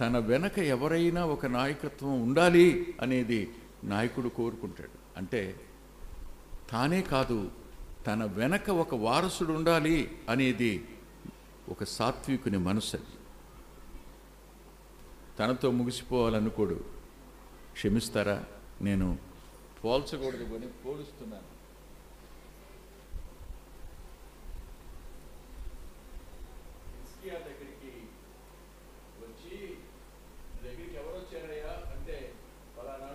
తన వెనక ఎవరైనా ఒక నాయకత్వం ఉండాలి అనేది నాయకుడు కోరుకుంటాడు. అంటే తానే కాదు, తన వెనక ఒక వారసుడు ఉండాలి అనేది ఒక సాత్వికుని మనసు. తనతో ముగిసిపోవాలనుకోడు. క్షమిస్తారా, నేను పోల్చకూడదు అని పోలుస్తున్నాను. దగ్గరికి వచ్చి, దగ్గరికి ఎవరు వచ్చారయ్యా అంటే, ఫలానా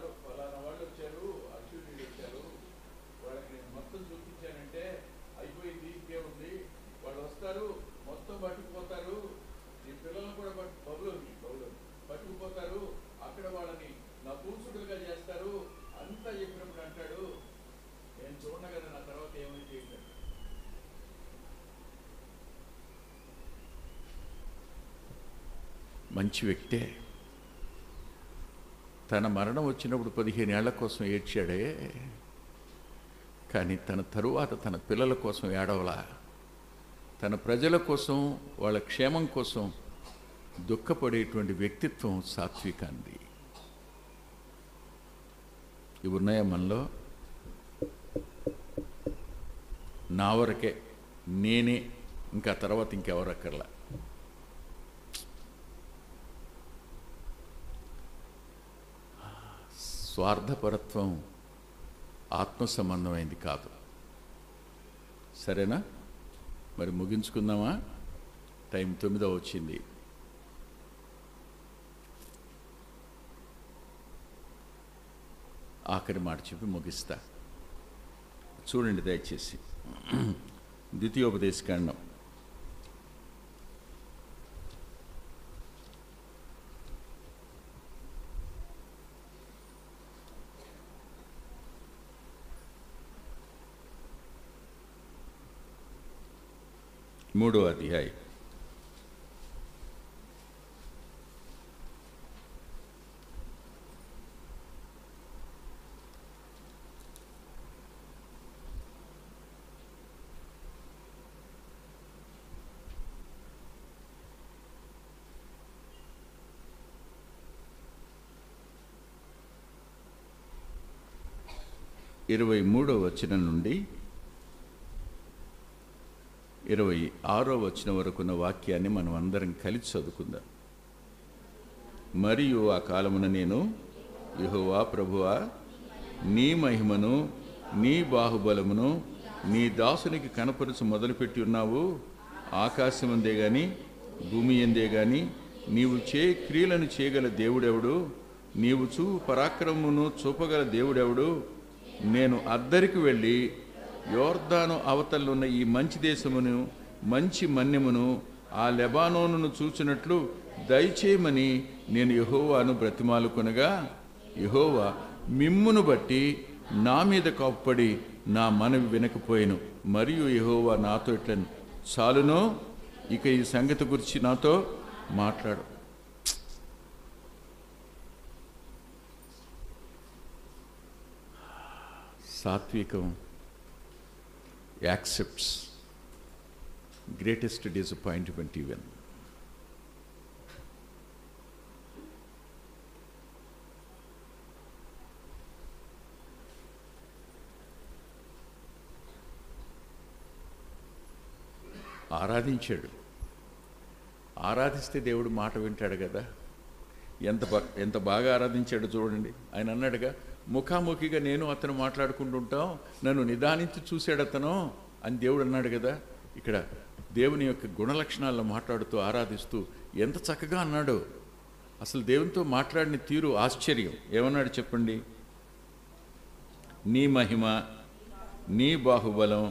వాళ్ళు వచ్చారు, అర్జునుడు వచ్చారు, వాళ్ళకి నేను మొత్తం చూపించానంటే అయిపోయింది, ఇంకేముంది, వాళ్ళు వస్తారు మొత్తం పట్టుకుపోతారు, నీ పిల్లలను కూడా బబులోని పట్టుకుపోతారు, అక్కడ వాళ్ళని నా పూసుడుగా చేస్తారు అంతా చెప్పినప్పుడు అంటాడు, నేను చూడను కదా నా తర్వాత ఏమైతే ఏంటంటే. మంచి వ్యక్తే. తన మరణం వచ్చినప్పుడు 15 ఏళ్ల కోసం ఏడ్చాడే, కానీ తన తరువాత తన పిల్లల కోసం ఏడవలా. తన ప్రజల కోసం, వాళ్ళ క్షేమం కోసం దుఃఖపడేటువంటి వ్యక్తిత్వం సాత్వికాంది. ఇవి ఉన్నాయా మనలో? నా వరకే, నేనే, ఇంకా తర్వాత ఇంకెవరు అక్కర్లా. స్వార్థపరత్వం ఆత్మ సంబంధమైంది కాదు. సరేనా? మరి ముగించుకుందామా? టైం 9 వచ్చింది. ఆఖరి మాట చెప్పి ముగిస్తా. చూడండి దయచేసి, ద్వితీయోపదేశకాండం 3వ అధ్యాయం. ఇరవై 23వ వచనం నుండి 26వ వచనం వరకున్న వాక్యాన్ని మనం అందరం కలిసి చదువుకుందాం. మరియు ఆ కాలమున నేను, యెహోవా ప్రభువా, నీ మహిమను, నీ బాహుబలమును నీ దాసునికి కనపరచు మొదలుపెట్టి ఉన్నావు. ఆకాశమందే గాని భూమి ఎందే గాని నీవు క్రియలను చేయగల దేవుడెవడు? నీవు పరాక్రమమును చూపగల దేవుడెవడు? నేను అద్దరికి వెళ్ళి యోర్దాను అవతలున్న ఈ మంచి దేశమును, మంచి మన్యమును, ఆ లెబానోనును చూచినట్లు దయచేయమని నేను యెహోవాను బ్రతిమాలుకొనగా, యెహోవా మిమ్మును బట్టి నా మీద కోప్పడి నా మనవి వినకపోయాను. మరియు యెహోవా నాతో ఇట్లని, చాలునో, ఇక ఈ సంగతి గురించి నాతో మాట్లాడు. సాత్వికం యాక్సెప్ట్స్ గ్రేటెస్ట్ డిసప్పాయింట్మెంట్ ఈవెన్. ఆరాధించాడు. ఆరాధిస్తే దేవుడు మాట వింటాడు కదా. ఎంత బాగా ఆరాధించాడు చూడండి. ఆయన అన్నాడుగా, ముఖాముఖిగా నేను అతను మాట్లాడుకుంటుంటాం, నన్ను నిదానించి చూశాడు అతను అని దేవుడు అన్నాడు కదా. ఇక్కడ దేవుని యొక్క గుణలక్షణాలను మాట్లాడుతూ ఆరాధిస్తూ ఎంత చక్కగా అన్నాడు. అసలు దేవునితో మాట్లాడిన తీరు ఆశ్చర్యం. ఏమన్నాడు చెప్పండి? నీ మహిమ, నీ బాహుబలం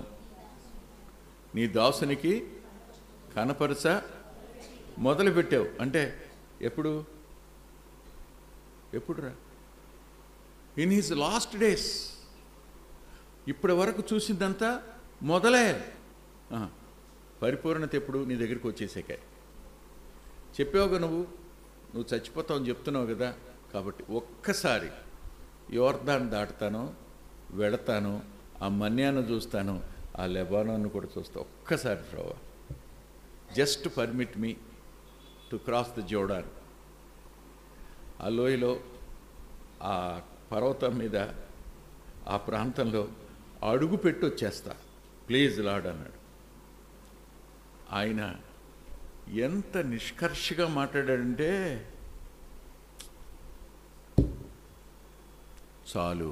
నీ దాసునికి కనపరచ మొదలుపెట్టావు. అంటే ఎప్పుడురా? In his last days. ఇప్పటి వరకు చూసిందంతా మొదలే. పరిపూర్ణత ఎప్పుడు? నీ దగ్గరికి వచ్చేసాక. చెప్పావుగా, నువ్వు చచ్చిపోతావు అని చెప్తున్నావు కదా. కాబట్టి ఒక్కసారి యోర్దాన్ దాటుతాను, వెళతాను, ఆ మన్యాను చూస్తాను, ఆ లెబానోను కూడా చూస్తా. ఒక్కసారి ప్రభు, just permit me to cross the Jordan. ఆ లోయలో, ఆ పర్వతం మీద, ఆ ప్రాంతంలో అడుగు పెట్టి వచ్చేస్తా, ప్లీజ్ లార్డ్ అన్నాడు. ఆయన ఎంత నిష్కర్షగా మాట్లాడాడంటే, చాలు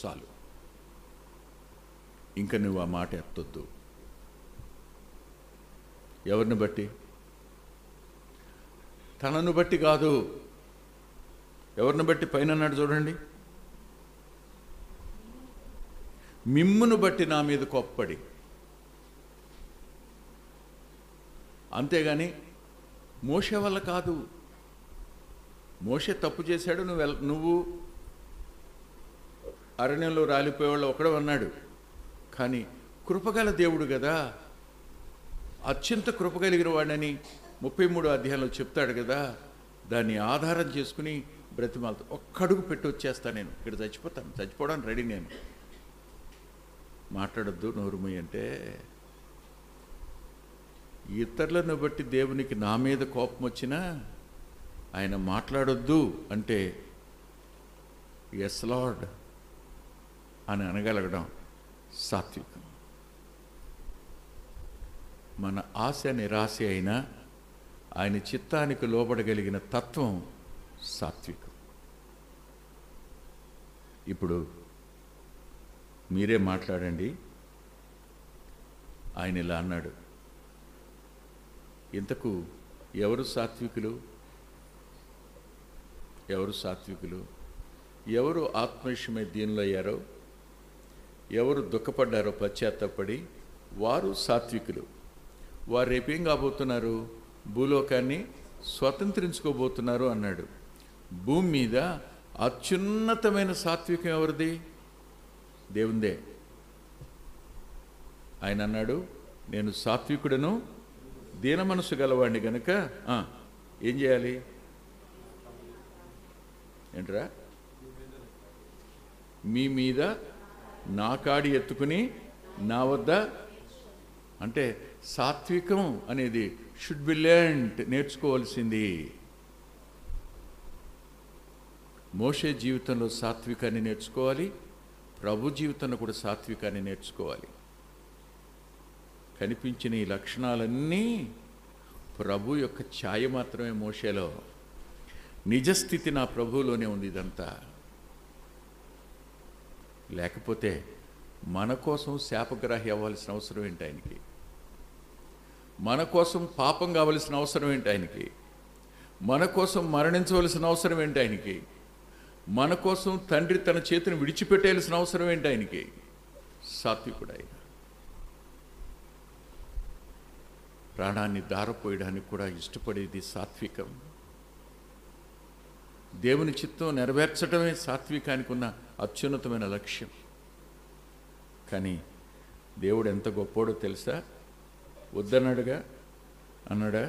చాలు, ఇంకా నువ్వు ఆ మాట ఎత్తొద్దు. ఎవరిని బట్టి? తనను బట్టి కాదు. ఎవరిని బట్టి? పైన అన్నాడు చూడండి, మిమ్మును బట్టి నా మీద కోప్పడి. అంతేగాని మోషే వల్ల కాదు. మోషే తప్పు చేశాడు, నువ్వు అరణ్యంలో రాలిపోయేవాళ్ళు ఒకడే అన్నాడు. కానీ కృపగల దేవుడు కదా, అత్యంత కృపగలిగిన వాడని 33వ అధ్యాయంలో చెప్తాడు కదా. దాన్ని ఆధారం చేసుకుని బ్రతిమాలతో ఒక్కడుగు పెట్టి వచ్చేస్తా, నేను ఇక్కడ చచ్చిపోతాను, చచ్చిపోవడానికి రెడీ, నేను మాట్లాడొద్దు నోరుమూయి అంటే. ఇతరులను బట్టి దేవునికి నా మీద కోపం వచ్చినా ఆయన మాట్లాడొద్దు అంటే ఎస్ లార్డ్ అని అనగలగడం సాత్వికం. మన ఆశ నిరాశ అయినా ఆయన చిత్తానికి లోబడగలిగిన తత్వం సాత్వికం. ఇప్పుడు మీరే మాట్లాడండి. ఆయన ఇలా అన్నాడు, ఇంతకు ఎవరు సాత్వికులు? ఎవరు సాత్వికులు? ఎవరు ఆత్మవిషయమై దీనిలో అయ్యారో, ఎవరు దుఃఖపడ్డారో పశ్చాత్తాపడి వారు సాత్వికులు. వారు రేపేం కాబోతున్నారు? భూలోకాన్ని స్వతంత్రించుకోబోతున్నారు అన్నాడు. భూమి మీద అత్యున్నతమైన సాత్వికం ఎవరిది? దేవుందే. ఆయన అన్నాడు, నేను సాత్వికుడను, దీన మనసు గలవాడిని గనుక ఏం చేయాలి? ఏంట్రా? మీ మీద నా కాడి ఎత్తుకుని నా వద్ద. అంటే సాత్వికం అనేది షుడ్ బి లెర్న్డ్, నేర్చుకోవాల్సింది. మోషే జీవితంలో సాత్వికాన్ని నేర్చుకోవాలి, ప్రభు జీవితంలో కూడా సాత్వికాన్ని నేర్చుకోవాలి. కనిపించిన ఈ లక్షణాలన్నీ ప్రభు యొక్క ఛాయ మాత్రమే మోషేలో. నిజస్థితి నా ప్రభువులోనే ఉంది ఇదంతా. లేకపోతే మన కోసం శాపగ్రాహి అవ్వాల్సిన అవసరం ఏంటి ఆయనకి? మన కోసం పాపం కావలసిన అవసరం ఏంటి ఆయనకి? మన కోసం మరణించవలసిన అవసరం ఏంటి ఆయనకి? మన కోసం తండ్రి తన చేతిని విడిచిపెట్టేయాల్సిన అవసరం ఏంటి ఆయనకి? సాత్వికుడు ఆయన. ప్రాణాన్ని దారపోయడానికి కూడా ఇష్టపడేది సాత్వికం. దేవుని చిత్తం నెరవేర్చడమే సాత్వికానికి ఉన్న అత్యున్నతమైన లక్ష్యం. కానీ దేవుడు ఎంత గొప్పోడో తెలుసా? వద్దన్నాడుగా, అన్నాడా?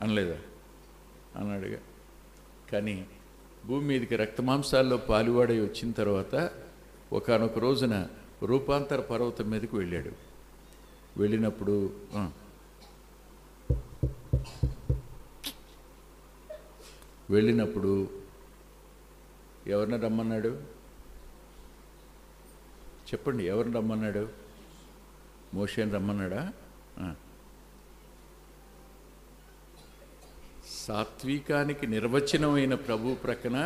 అనలేదా? అన్నాడుగా. కానీ భూమి మీదకి రక్తమాంసాల్లో పాలువాడై వచ్చిన తర్వాత ఒకానొక రోజున రూపాంతర పర్వతం మీదకి వెళ్ళాడు. వెళ్ళినప్పుడు ఎవరిని రమ్మన్నాడు? చెప్పండి, ఎవరిని రమ్మన్నాడు? మోషేని రమ్మన్నాడా? సాత్వికానికి నిర్వచనమైన ప్రభు ప్రక్కన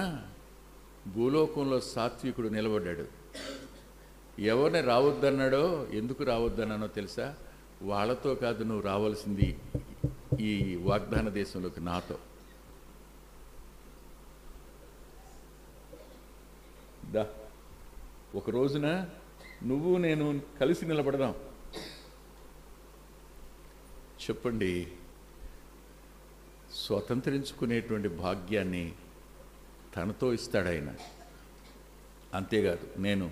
భూలోకంలో సాత్వికుడు నిలబడ్డాడు. ఎవరిని రావద్దన్నాడో, ఎందుకు రావద్దన్నానో తెలుసా? వాళ్ళతో కాదు నువ్వు రావాల్సింది ఈ వాగ్దాన దేశంలోకి, నాతో. దా, ఒక రోజున నువ్వు నేను కలిసి నిలబడదాం. చెప్పండి, స్వతంత్రించుకునేటువంటి భాగ్యాన్ని తనతో ఇస్తాడు ఆయన. అంతేకాదు, నేను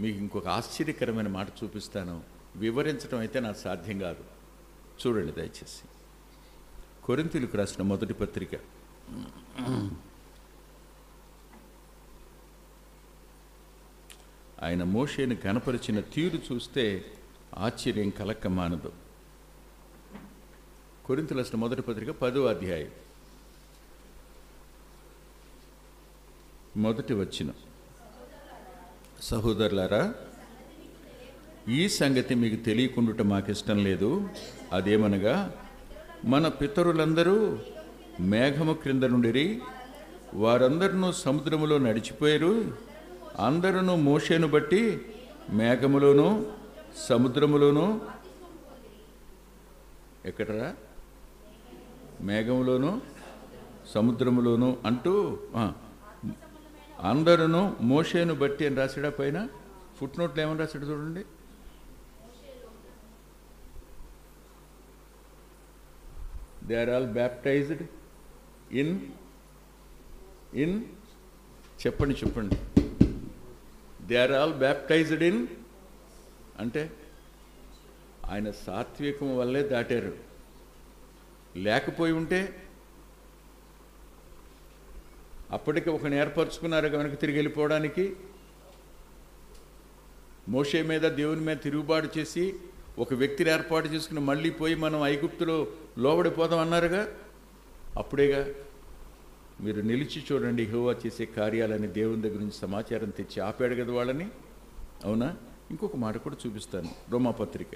మీకు ఇంకొక ఆశ్చర్యకరమైన మాట చూపిస్తాను. వివరించడం అయితే నాకు సాధ్యం కాదు. చూడండి దయచేసి, కొరింథీయులకు రాసిన మొదటి పత్రిక 'ఆయన మోషేని కనపరిచిన తీరు చూస్తే ఆశ్చర్యం కలక్క మానదు. కొరింథీయులకు రాసిన మొదటి పత్రిక 10వ అధ్యాయం మొదటి వచనం. సహోదరులారా, ఈ సంగతి మీకు తెలియకుండుట మాకిష్టం లేదు. అదేమనగా, మన పితరులందరూ మేఘము క్రింద నుండిరి, వారందరూ సముద్రములో నడిచిపోయారు. అందరూ మోషేను బట్టి మేఘములోను సముద్రములోను, ఎక్కడరా? మేఘములోను సముద్రములోను అంటూ అందరూ మోషేను బట్టి అని రాసాడా? పైన ఫుట్ నోట్లో ఏమని రాశాడు చూడండి. They are all baptised in చెప్పండి. They are all baptised in అంటే ఆయన సాత్వికం వల్లే దాటారు. లేకపోయి ఉంటే అప్పటికి ఒకని ఏర్పరచుకున్నారు కనుక తిరిగి వెళ్ళిపోవడానికి. మోషే మీద, దేవుని మీద తిరుగుబాటు చేసి ఒక వ్యక్తిని ఏర్పాటు చేసుకుని మళ్ళీ పోయి మనం ఐగుప్తులో లోబడిపోదాం అన్నారుగా. అప్పుడేగా మీరు నిలిచి చూడండి యెహోవా చేసే కార్యాలని దేవుని దగ్గర నుంచి సమాచారం తెచ్చి ఆపాడు కదా వాళ్ళని. అవునా? ఇంకొక మాట కూడా చూపిస్తాను. రోమాపత్రిక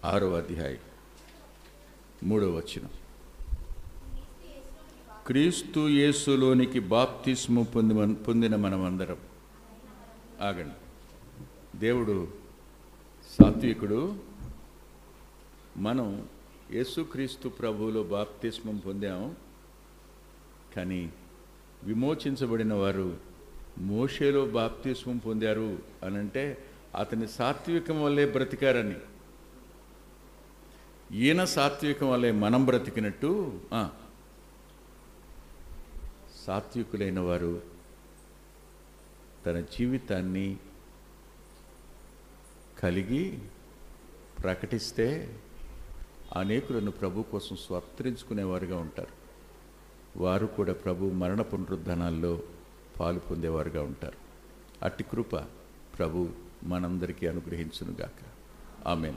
6వ అధ్యాయం 3వ వచనం. క్రీస్తు యేసులోనికి బాప్తిస్ము పొందిన మనమందరం. ఆగండి. దేవుడు సాత్వికుడు. మనం యేసుక్రీస్తు ప్రభువులో బాప్తిస్మం పొందాము. కానీ విమోచించబడిన వారు మోషేలో బాప్తిస్మం పొందారు అనంటే అతని సాత్వికం వల్లే బ్రతికారని. ఈయన సాత్వికం వల్లే మనం బ్రతికినట్టు సాత్వికులైన వారు తన జీవితాన్ని కలిగి ప్రకటిస్తే అనేకులను ప్రభు కోసం స్వతంత్రించుకునేవారుగా ఉంటారు. వారు కూడా ప్రభు మరణ పునరుద్ధానాల్లో పాలు పొందేవారుగా ఉంటారు. అట్టి కృప ప్రభు మనందరికీ అనుగ్రహించునుగాక. ఆమేన్.